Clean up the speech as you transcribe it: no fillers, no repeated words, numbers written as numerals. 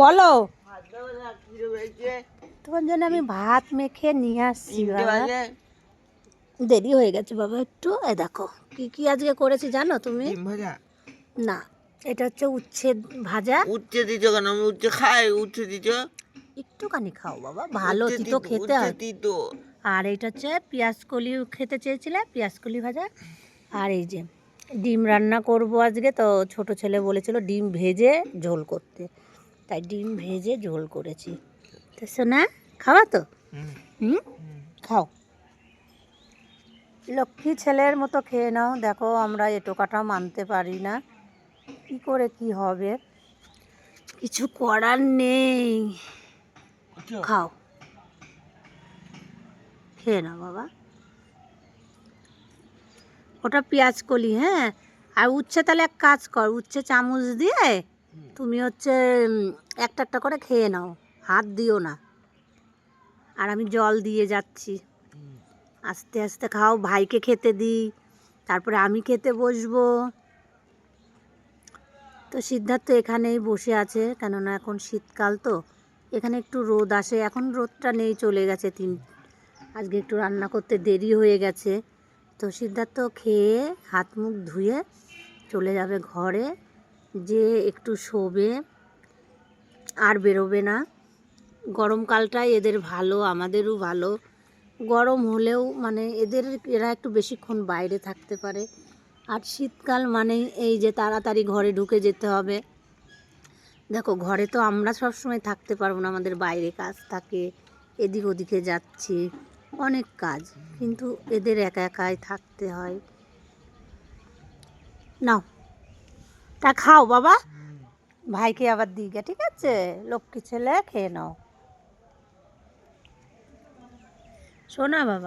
বলো, তোমার জন্য আমি ভাত মেখে নিয়ে আসছি বাবা। দেরি হয়ে গেছে বাবা একটু। এই দেখো কি কি আজকে করেছি জানো তুমি? না, এটা হচ্ছে উচ্ছে ভাজা। উচ্ছে দিচ্ছ কেন? আমি উচ্ছে খাই। উচ্ছে দিচ্ছ একটুখানি খাও বাবা, ভালো তিতো খেতে হয়। আর এটা হচ্ছে পেঁয়াজ কলি খেতে চেয়েছিলে, পেঁয়াজ কলি ভাজা। আর এই যে ডিম রান্না করব আজকে, তো ছোট ছেলে বলেছিল ডিম ভেজে ঝোল করতে, তাই ডিম ভেজে ঝোল করেছি। তো শোনা, খাওয়া তো? হুম, খাও, লক্ষ্মী ছেলের মতো খেয়ে নাও। দেখো আমরা এটো কাটা মানতে পারি না, কি করে কি হবে, কিছু করার নেই। খাও, খেয়ে নাও বাবা। ওটা পেঁয়াজ কলি, হ্যাঁ। আর উচ্ছে তাহলে এক কাজ কর, উচ্ছে চামচ দিয়ে তুমি হচ্ছে একটা একটা করে খেয়ে নাও, হাত দিও না। আর আমি জল দিয়ে যাচ্ছি, আস্তে আস্তে খাও, ভাইকে খেতে দিই, তারপরে আমি খেতে বসবো। তো সিদ্ধার্থ এখানেই বসে আছে, কেননা এখন শীতকাল তো এখানে একটু রোদ আসে, এখন রোদটা নেই, চলে গেছে আজকে একটু রান্না করতে দেরি হয়ে গেছে। তো সিদ্ধার্থ খেয়ে হাত মুখ ধুয়ে চলে যাবে ঘরে, যে একটু শোবে, আর বেরোবে না। গরমকালটাই এদের ভালো, আমাদেরও ভালো। গরম হলেও মানে এরা একটু বেশিক্ষণ বাইরে থাকতে পারে। আর শীতকাল মানে এই যে তাড়াতাড়ি ঘরে ঢুকে যেতে হবে। দেখো ঘরে তো আমরা সবসময় থাকতে পারবো না, আমাদের বাইরে কাজ থাকে, এদিক ওদিকে যাচ্ছি, অনেক কাজ, কিন্তু এদের একা একাই থাকতে হয়। নাও, তা খাও বাবা, ভাইকে আবার দিকে, ঠিক আছে? লক্ষ্মী ছেলে, খেয়ে নাও, শোনা বাবা।